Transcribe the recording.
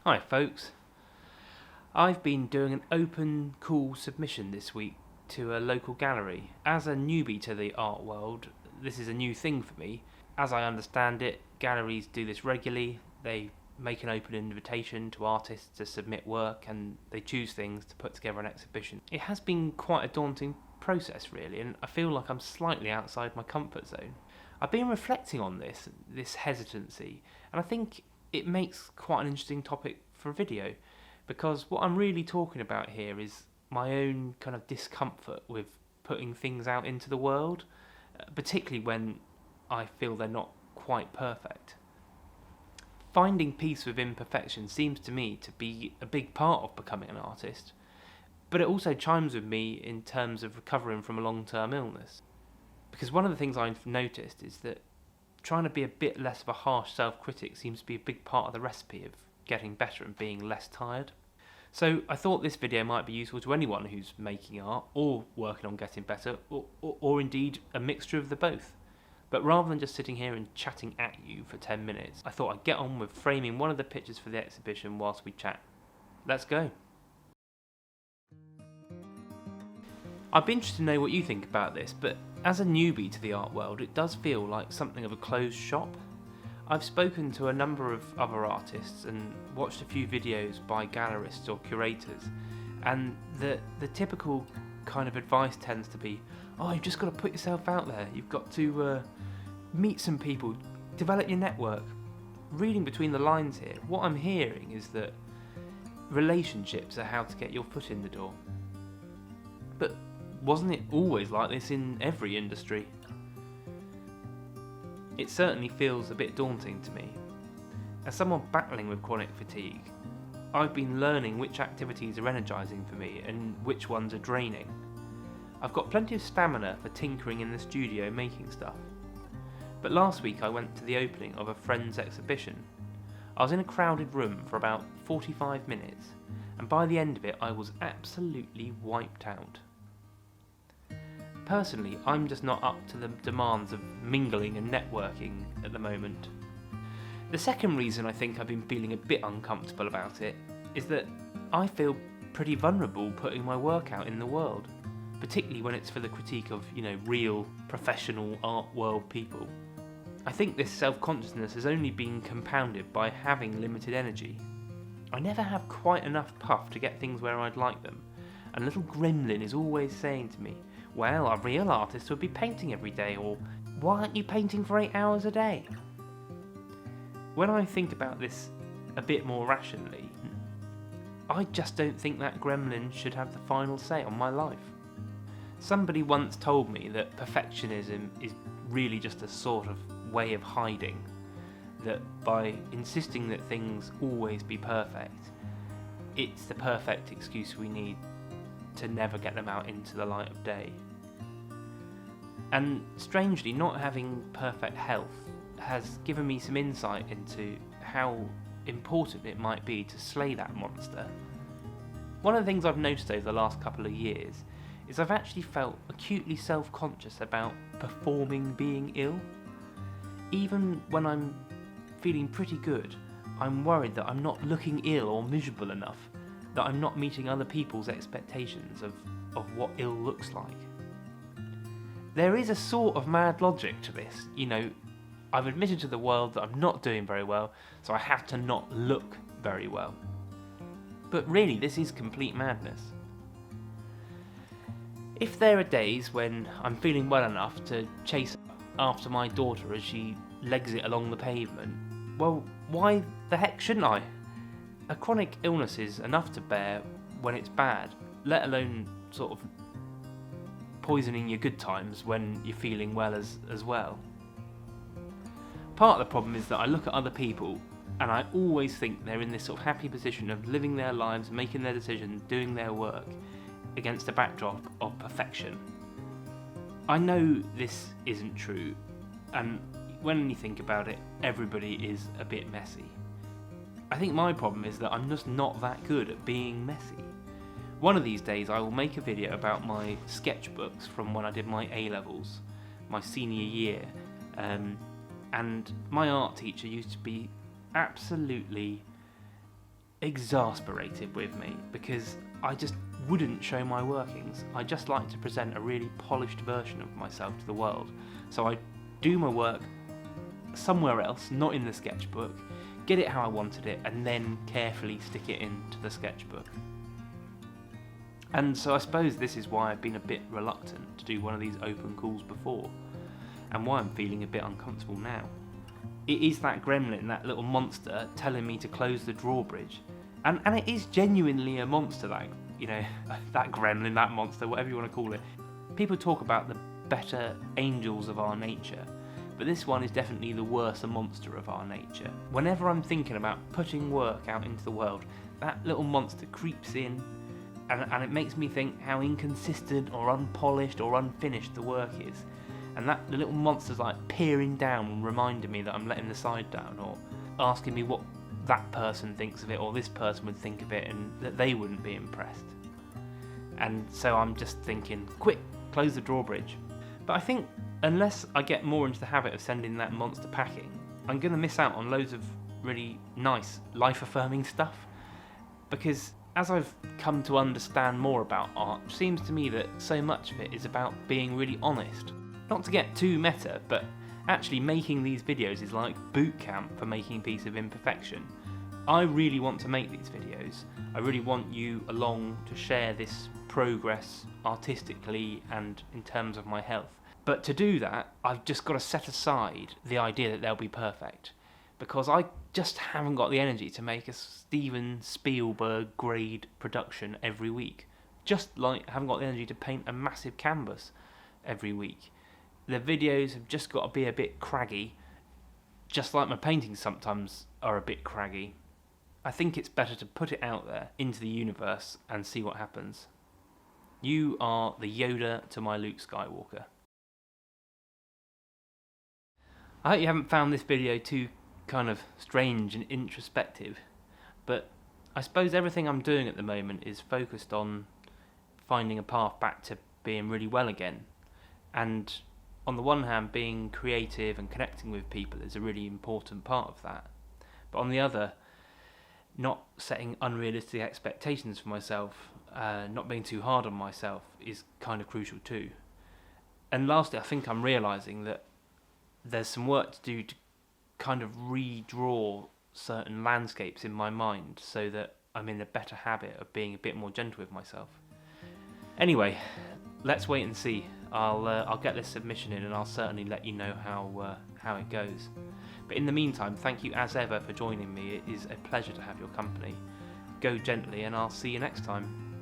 Hi folks, I've been doing an open call submission this week to a local gallery. As a newbie to the art world, this is a new thing for me. As I understand it, galleries do this regularly. They make an open invitation to artists to submit work and they choose things to put together an exhibition. It has been quite a daunting process really, and I feel like I'm slightly outside my comfort zone. I've been reflecting on this hesitancy, and I think it makes quite an interesting topic for a video, because what I'm really talking about here is my own kind of discomfort with putting things out into the world, particularly when I feel they're not quite perfect. Finding peace with imperfection seems to me to be a big part of becoming an artist, but it also chimes with me in terms of recovering from a long-term illness. Because one of the things I've noticed is that trying to be a bit less of a harsh self-critic seems to be a big part of the recipe of getting better and being less tired. So I thought this video might be useful to anyone who's making art or working on getting better, or indeed a mixture of the both. But rather than just sitting here and chatting at you for 10 minutes, I thought I'd get on with framing one of the pictures for the exhibition whilst we chat. Let's go. I'd be interested to know what you think about this, but as a newbie to the art world, it does feel like something of a closed shop. I've spoken to a number of other artists and watched a few videos by gallerists or curators, and the typical kind of advice tends to be, oh, you've just got to put yourself out there, you've got to meet some people, develop your network. Reading between the lines here, what I'm hearing is that relationships are how to get your foot in the door. But wasn't it always like this in every industry? It certainly feels a bit daunting to me. As someone battling with chronic fatigue, I've been learning which activities are energising for me and which ones are draining. I've got plenty of stamina for tinkering in the studio making stuff. But last week I went to the opening of a friend's exhibition. I was in a crowded room for about 45 minutes, and by the end of it I was absolutely wiped out. Personally, I'm just not up to the demands of mingling and networking at the moment. The second reason I think I've been feeling a bit uncomfortable about it is that I feel pretty vulnerable putting my work out in the world, particularly when it's for the critique of, real professional art world people. I think this self-consciousness has only been compounded by having limited energy. I never have quite enough puff to get things where I'd like them, and little gremlin is always saying to me, well, a real artist would be painting every day, or why aren't you painting for 8 hours a day? When I think about this a bit more rationally, I just don't think that gremlin should have the final say on my life. Somebody once told me that perfectionism is really just a sort of way of hiding, that by insisting that things always be perfect, it's the perfect excuse we need to never get them out into the light of day. And strangely, not having perfect health has given me some insight into how important it might be to slay that monster. One of the things I've noticed over the last couple of years is I've actually felt acutely self-conscious about performing being ill. Even when I'm feeling pretty good, I'm worried that I'm not looking ill or miserable enough, that I'm not meeting other people's expectations of what ill looks like. There is a sort of mad logic to this. I've admitted to the world that I'm not doing very well, so I have to not look very well. But really, this is complete madness. If there are days when I'm feeling well enough to chase after my daughter as she legs it along the pavement, well, why the heck shouldn't I? A chronic illness is enough to bear when it's bad, let alone sort of poisoning your good times when you're feeling well as well. Part of the problem is that I look at other people and I always think they're in this sort of happy position of living their lives, making their decisions, doing their work against a backdrop of perfection. I know this isn't true, and when you think about it, everybody is a bit messy. I think my problem is that I'm just not that good at being messy. One of these days I will make a video about my sketchbooks from when I did my A-levels, my senior year, and my art teacher used to be absolutely exasperated with me because I just wouldn't show my workings. I just like to present a really polished version of myself to the world. So I do my work somewhere else, not in the sketchbook, get it how I wanted it, and then carefully stick it into the sketchbook. And so I suppose this is why I've been a bit reluctant to do one of these open calls before, and why I'm feeling a bit uncomfortable now. It is that gremlin, that little monster, telling me to close the drawbridge. And it is genuinely a monster, that, you know, that gremlin, that monster, whatever you want to call it. People talk about the better angels of our nature, but this one is definitely the worser monster of our nature. Whenever I'm thinking about putting work out into the world, that little monster creeps in, and it makes me think how inconsistent or unpolished or unfinished the work is. And that the little monster's like peering down and reminding me that I'm letting the side down, or asking me what that person thinks of it, or this person would think of it, and that they wouldn't be impressed. And so I'm just thinking, quick, close the drawbridge. But I think unless I get more into the habit of sending that monster packing, I'm going to miss out on loads of really nice, life-affirming stuff. Because as I've come to understand more about art, it seems to me that so much of it is about being really honest. Not to get too meta, but actually making these videos is like boot camp for making a piece of imperfection. I really want to make these videos. I really want you along to share this progress artistically and in terms of my health. But to do that, I've just got to set aside the idea that they'll be perfect, because I just haven't got the energy to make a Steven Spielberg grade production every week. Just like I haven't got the energy to paint a massive canvas every week. The videos have just got to be a bit craggy, just like my paintings sometimes are a bit craggy. I think it's better to put it out there into the universe and see what happens. You are the Yoda to my Luke Skywalker. I hope you haven't found this video too kind of strange and introspective, but I suppose everything I'm doing at the moment is focused on finding a path back to being really well again. And on the one hand, being creative and connecting with people is a really important part of that. But on the other, not setting unrealistic expectations for myself, not being too hard on myself is kind of crucial too. And lastly, I think I'm realising that there's some work to do to kind of redraw certain landscapes in my mind so that I'm in a better habit of being a bit more gentle with myself. Anyway, let's wait and see. I'll get this submission in, and I'll certainly let you know how it goes. But in the meantime, thank you as ever for joining me. It is a pleasure to have your company. Go gently, and I'll see you next time.